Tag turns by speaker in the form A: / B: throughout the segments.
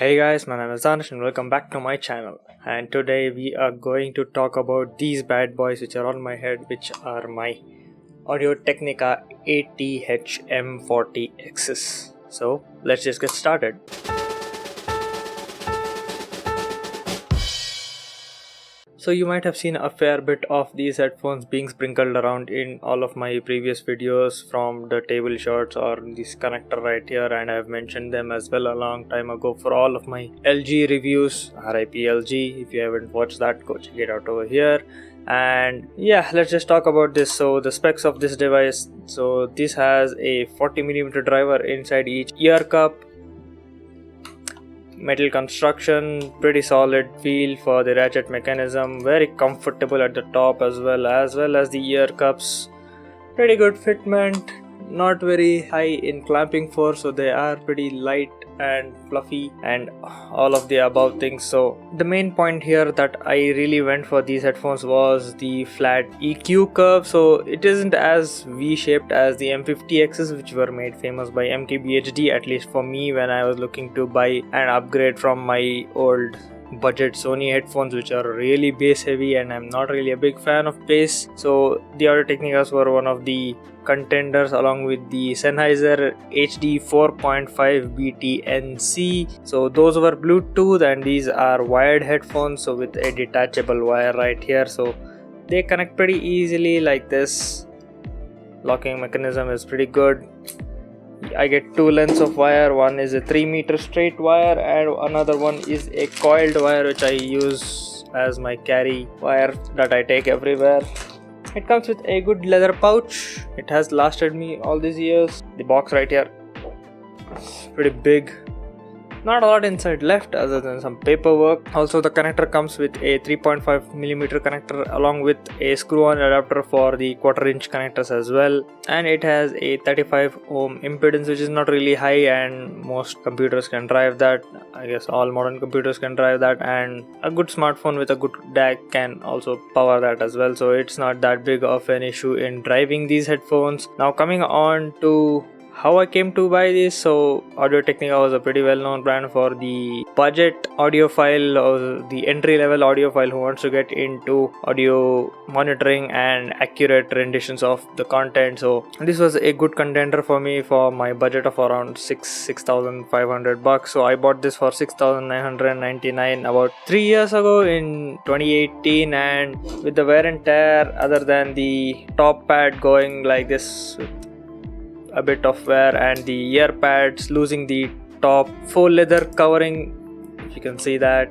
A: Hey guys, my name is Danish and welcome back to my channel. And today we are going to talk about these bad boys which are on my head, which are my Audio Technica ATH M40Xs. So let's just get started. So you might have seen a fair bit of these headphones being sprinkled around in all of my previous videos, from the table shots or this connector right here, and I have mentioned them as well a long time ago for all of my LG reviews. RIP LG, if you haven't watched that, go check it out over here. And yeah, let's just talk about this. So the specs of this device, so this has a 40mm driver inside each ear cup. Metal construction, pretty solid feel for the ratchet mechanism, very comfortable at the top as well as the ear cups. Pretty good fitment, not very high in clamping force, so they are pretty light and fluffy and all of the above things. So the main point here that I really went for these headphones was the flat EQ curve. So it isn't as V-shaped as the M50Xs, which were made famous by MKBHD, at least for me when I was looking to buy an upgrade from my old budget Sony headphones, which are really bass heavy, and I'm not really a big fan of bass. So the Audio Technicas were one of the contenders, along with the Sennheiser HD 4.5 BT-NC. So those were Bluetooth, and these are wired headphones, so with a detachable wire right here, so they connect pretty easily like this. Locking mechanism is pretty good. I get two lengths of wire. One is a 3-meter straight wire and another one is a coiled wire, which I use as my carry wire that I take everywhere. It comes with a good leather pouch. It has lasted me all these years. The box right here, it's pretty big. Not a lot inside left other than some paperwork. Also, the connector comes with a 3.5mm connector along with a screw-on adapter for the 1/4-inch connectors as well. And it has a 35 ohm impedance, which is not really high, and most computers can drive that. I guess all modern computers can drive that, and a good smartphone with a good DAC can also power that as well. So it's not that big of an issue in driving these headphones. Now coming on to how I came to buy this. So Audio Technica was a pretty well-known brand for the budget audiophile or the entry-level audiophile who wants to get into audio monitoring and accurate renditions of the content. So this was a good contender for me for my budget of around $6,500. So I bought this for $6,999 about 3 years ago in 2018, and with the wear and tear, other than the top pad going like this with a bit of wear and the ear pads losing the top faux leather covering, if you can see that,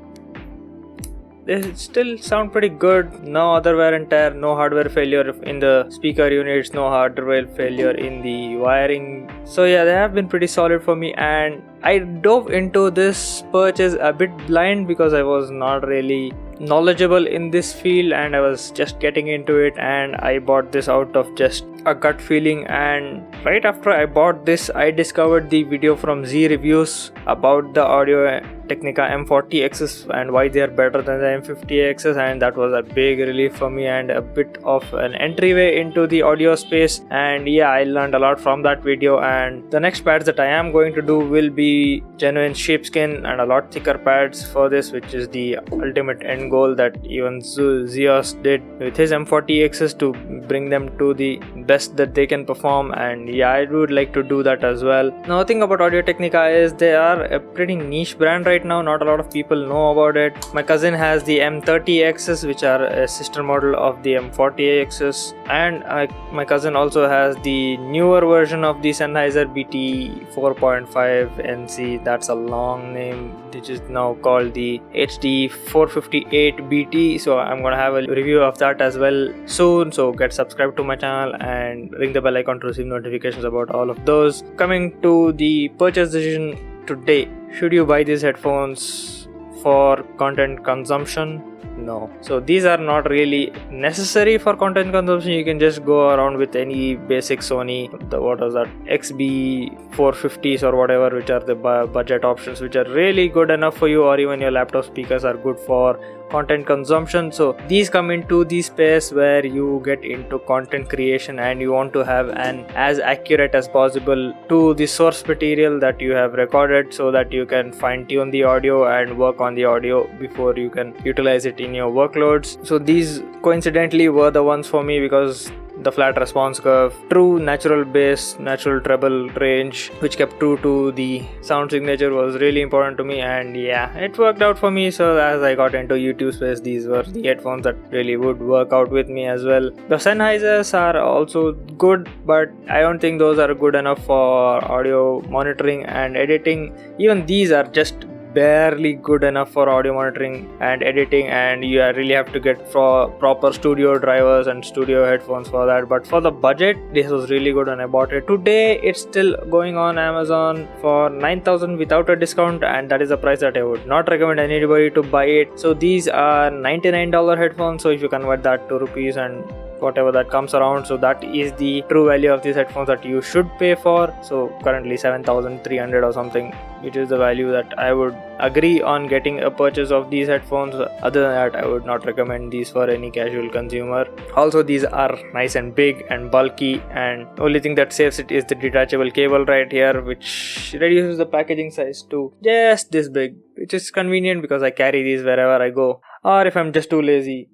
A: they still sound pretty good. No other wear and tear, no hardware failure in the speaker units, no hardware failure in the wiring. So yeah, they have been pretty solid for me, and I dove into this purchase a bit blind because I was not really knowledgeable in this field and I was just getting into it, and I bought this out of just a gut feeling. And right after I bought this, I discovered the video from Z Reviews about the Audio Technica M40Xs and why they are better than the M50Xs, and that was a big relief for me and a bit of an entryway into the audio space. And yeah, I learned a lot from that video, and the next pads that I am going to do will be genuine sheepskin and a lot thicker pads for this, which is the ultimate end goal that even Zeus did with his M40Xs, to bring them to the best that they can perform. And yeah, I would like to do that as well. Now, the thing about Audio Technica is they are a pretty niche brand right now. Not a lot of people know about it. My cousin has the M30Xs, which are a sister model of the M40Xs, and my cousin also has the newer version of the Sennheiser BT 4.5 NC. That's a long name, which is now called the HD 458 BT. So I'm gonna have a review of that as well soon. So get subscribed to my channel and ring the bell icon to receive notifications about all of those. Coming to the purchase decision today, should you buy these headphones for content consumption No. So these are not really necessary for content consumption. You can just go around with any basic Sony, what was that, XB450s or whatever, which are the budget options, which are really good enough for you, or even your laptop speakers are good for content consumption. So these come into the space where you get into content creation and you want to have an as accurate as possible to the source material that you have recorded, so that you can fine tune the audio and work on the audio before you can utilize it in your workloads. So these coincidentally were the ones for me, because the flat response curve, true natural bass, natural treble range, which kept true to the sound signature, was really important to me, and yeah, it worked out for me. So as I got into YouTube space, these were the headphones that really would work out with me as well. The Sennheisers are also good, but I don't think those are good enough for audio monitoring and editing. Even these are just barely good enough for audio monitoring and editing, and you really have to get for proper studio drivers and studio headphones for that. But for the budget, this was really good when I bought it. Today it's still going on Amazon for 9,000 without a discount, and that is the price that I would not recommend anybody to buy it. So these are $99 headphones, so if you convert that to rupees and whatever that comes around, so that is the true value of these headphones that you should pay for. So currently 7,300 or something, which is the value that I would agree on getting a purchase of these headphones. Other than that, I would not recommend these for any casual consumer. Also, these are nice and big and bulky, and only thing that saves it is the detachable cable right here, which reduces the packaging size to just this big, which is convenient because I carry these wherever I go, or if I'm just too lazy,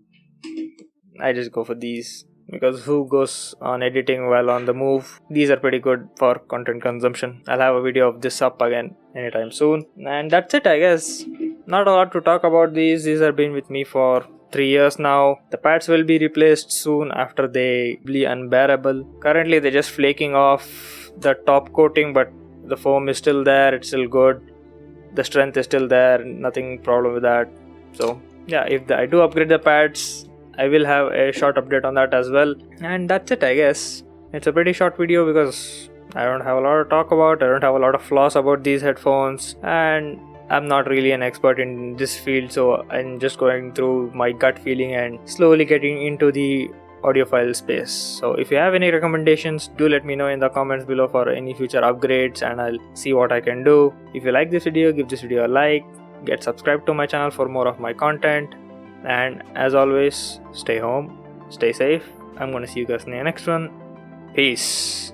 A: I just go for these, because who goes on editing while on the move? These are pretty good for content consumption. I'll have a video of this up again anytime soon. And that's it, I guess. Not a lot to talk about these. These have been with me for 3 years now. The pads will be replaced soon after they be unbearable. Currently they're just flaking off the top coating, but the foam is still there. It's still good. The strength is still there. Nothing problem with that. So yeah, if I do upgrade the pads, I will have a short update on that as well. And that's it, I guess. It's a pretty short video because I don't have a lot to talk about. I don't have a lot of flaws about these headphones, and I'm not really an expert in this field, so I'm just going through my gut feeling and slowly getting into the audiophile space. So if you have any recommendations, do let me know in the comments below for any future upgrades, and I'll see what I can do. If you like this video, give this video a like, get subscribed to my channel for more of my content. And as always, stay home, stay safe. I'm gonna see you guys in the next one. Peace.